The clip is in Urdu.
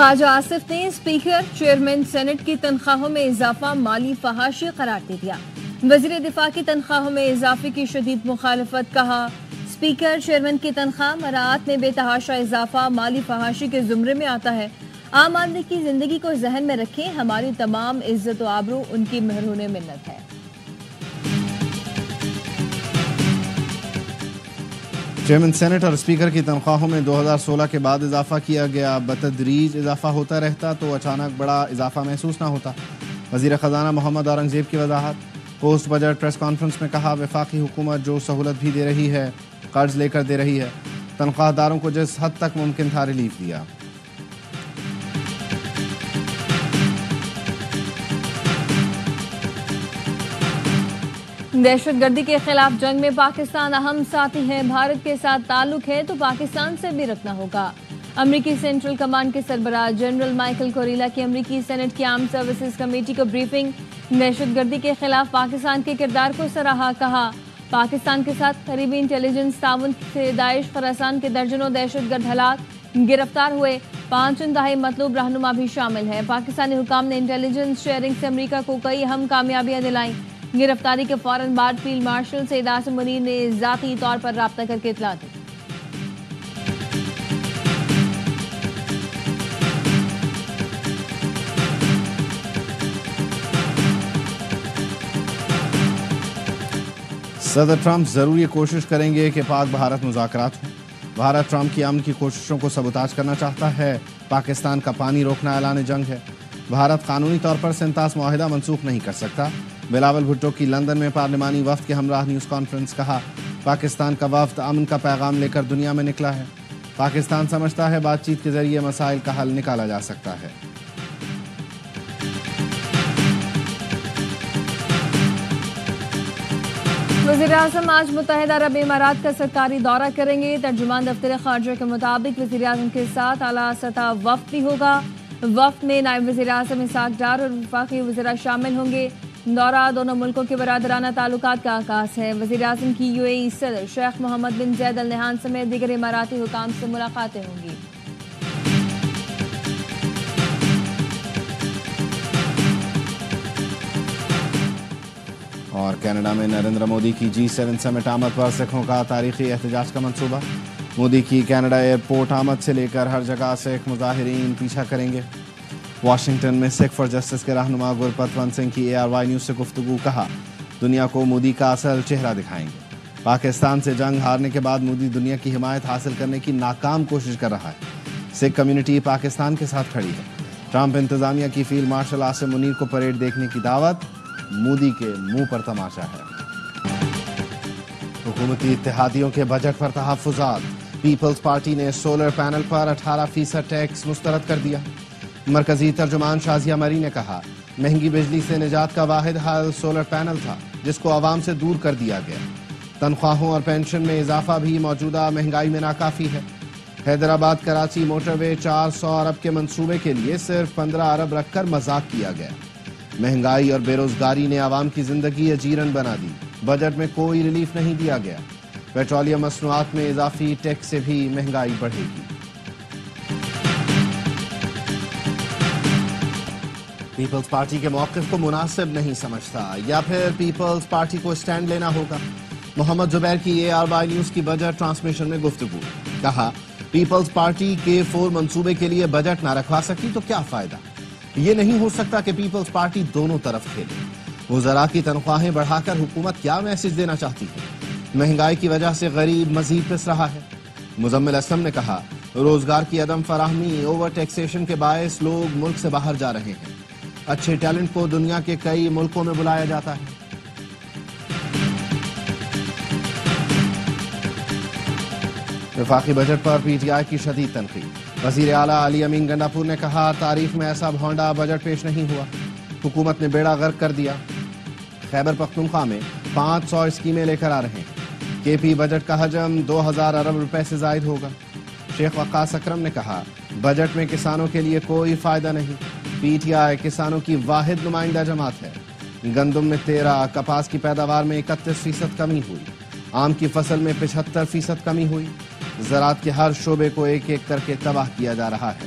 خواجہ آصف نے اسپیکر چیئرمین سینٹ کی تنخواہوں میں اضافہ مالی فحاشی قرار دے دیا۔ وزیر دفاع کی تنخواہوں میں اضافے کی شدید مخالفت، کہا اسپیکر چیئرمین کی تنخواہ مراعات میں بے تحاشا اضافہ مالی فحاشی کے زمرے میں آتا ہے۔ عام آدمی کی زندگی کو ذہن میں رکھیں، ہماری تمام عزت و آبرو ان کی محرون منت ہے۔ چیئرمین سینٹ اور اسپیکر کی تنخواہوں میں 2016 کے بعد اضافہ کیا گیا۔ بتدریج اضافہ ہوتا رہتا تو اچانک بڑا اضافہ محسوس نہ ہوتا۔ وزیر خزانہ محمد اورنگزیب کی وضاحت۔ پوسٹ بجٹ پریس کانفرنس میں کہا وفاقی حکومت جو سہولت بھی دے رہی ہے قرض لے کر دے رہی ہے، تنخواہ داروں کو جس حد تک ممکن تھا ریلیف دیا۔ دہشت گردی کے خلاف جنگ میں پاکستان اہم ساتھی ہے، بھارت کے ساتھ تعلق ہے تو پاکستان سے بھی رکھنا ہوگا۔ امریکی سینٹرل کمانڈ کے سربراہ جنرل مائیکل کوریلا کی امریکی سینٹ کی آرمڈ سروسز کمیٹی کو بریفنگ۔ دہشت گردی کے خلاف پاکستان کے کردار کو سراہا، کہا پاکستان کے ساتھ قریبی انٹیلیجنس تعاون سے داعش خراسان کے درجنوں دہشت گرد ہلاک گرفتار ہوئے، 5 انتہائی مطلوب رہنما بھی شامل ہیں۔ پاکستانی حکام نے انٹیلیجنس شیئرنگ سے امریکہ کو کئی اہم کامیابیاں دلائیں۔ گرفتاری کے فوراً بعد فیلڈ مارشل سید عاصم منیر نے ذاتی طور پر رابطہ کر کے اطلاع دی۔ صدر ٹرمپ ضروری کوشش کریں گے کہ پاک بھارت مذاکرات ہوں۔ بھارت ٹرمپ کی امن کی کوششوں کو سبوتاژ کرنا چاہتا ہے۔ پاکستان کا پانی روکنا اعلان جنگ ہے۔ بھارت قانونی طور پر سنتاس معاہدہ منسوخ نہیں کر سکتا۔ بلاول بھٹو کی لندن میں پارلیمانی وفد کے ہمراہ نیوز کانفرنس، کہا پاکستان کا وفد امن کا پیغام لے کر دنیا میں نکلا ہے۔ پاکستان سمجھتا ہے بات چیت کے ذریعے مسائل کا حل نکالا جا سکتا ہے۔ وزیر اعظم آج متحدہ عرب امارات کا سرکاری دورہ کریں گے۔ ترجمان دفتر خارجہ کے مطابق وزیر اعظم کے ساتھ اعلیٰ سطح وفد بھی ہوگا۔ وفد میں نائب وزیر اعظم اسحاق ڈار اور وفاقی وزراء شامل ہوں گے۔ دورہ دونوں ملکوں کے برادرانہ تعلقات کا آغاز ہے۔ وزیر اعظم کی UAE صدر شیخ محمد بن زید ال نہیان سمیت دیگر اماراتی حکام سے ملاقاتیں ہوں گی۔ اور کینیڈا میں نریندر مودی کی G7 سمٹ آمد پر سکھوں کا تاریخی احتجاج کا منصوبہ۔ مودی کی کینیڈا ایئرپورٹ آمد سے لے کر ہر جگہ سکھ مظاہرین پیچھا کریں گے۔ واشنگٹن میں سکھ فار جسٹس کے رہنما گرپت ونت سنگھ کی ARY نیوز سے گفتگو، کہا دنیا کو مودی کا اصل چہرہ دکھائیں گے۔ پاکستان سے جنگ ہارنے کے بعد مودی دنیا کی حمایت حاصل کرنے کی ناکام کوشش کر رہا ہے۔ سکھ کمیونٹی پاکستان کے ساتھ کھڑی ہے۔ ٹرمپ انتظامیہ کی فیلڈ مارشل عاصم منیر کو پریڈ دیکھنے کی دعوت، مودی کے منہ پر تماشا ہے۔ حکومتی اتحادیوں کے بجٹ پر تحفظات۔ پیپلز پارٹی نے سولر پینل پر 18% ٹیکس مسترد کر دیا۔ مرکزی ترجمان شازیہ مری نے کہا مہنگی بجلی سے نجات کا واحد حل سولر پینل تھا جس کو عوام سے دور کر دیا گیا۔ تنخواہوں اور پینشن میں اضافہ بھی موجودہ مہنگائی میں ناکافی ہے۔ حیدرآباد کراچی موٹر وے 400 ارب کے منصوبے کے لیے صرف 15 ارب رکھ کر مذاق کیا گیا۔ مہنگائی اور بے روزگاری نے عوام کی زندگی اجیرن بنا دی۔ بجٹ میں کوئی ریلیف نہیں دیا گیا۔ پیٹرولیم مصنوعات میں اضافی ٹیکس سے بھی مہنگائی بڑھے گی۔ پیپلز پارٹی کے موقف کو مناسب نہیں سمجھتا، یا پھر پیپلز پارٹی کو اسٹینڈ لینا ہوگا۔ محمد زبیر کی ARY نیوز کی بجٹ ٹرانسمیشن میں گفتگو، کہا پیپلز پارٹی K4 منصوبے کے لیے بجٹ نہ رکھوا سکی تو کیا فائدہ؟ یہ نہیں ہو سکتا کہ پیپلز پارٹی دونوں طرف کھیلے۔ وزراء کی تنخواہیں بڑھا کر حکومت کیا میسج دینا چاہتی ہے؟ مہنگائی کی وجہ سے غریب مزید پس رہا ہے۔ مزمل اسلم نے کہا روزگار کی عدم فراہمی، اوور ٹیکسیشن کے باعث لوگ ملک سے باہر جا رہے ہیں۔ اچھے ٹیلنٹ کو دنیا کے کئی ملکوں میں بلایا جاتا ہے۔ وفاقی بجٹ پر PTI کی شدید تنقید۔ وزیر اعلیٰ علی امین گنڈاپور نے کہا تاریخ میں ایسا بھونڈا بجٹ پیش نہیں ہوا، حکومت نے بیڑا غرق کر دیا۔ خیبر پختونخوا میں 500 اسکیمیں لے کر آ رہے ہیں۔ KP بجٹ کا حجم 2000 ارب روپے سے زائد ہوگا۔ شیخ وقاص اکرم نے کہا بجٹ میں کسانوں کے لیے کوئی فائدہ نہیں۔ PTI کسانوں کی واحد نمائندہ جماعت ہے۔ گندم میں 13، کپاس کی پیداوار میں 31% کمی ہوئی، آم کی فصل میں 75% کمی ہوئی۔ زراعت کے ہر شعبے کو ایک ایک کر کے تباہ کیا جا رہا ہے۔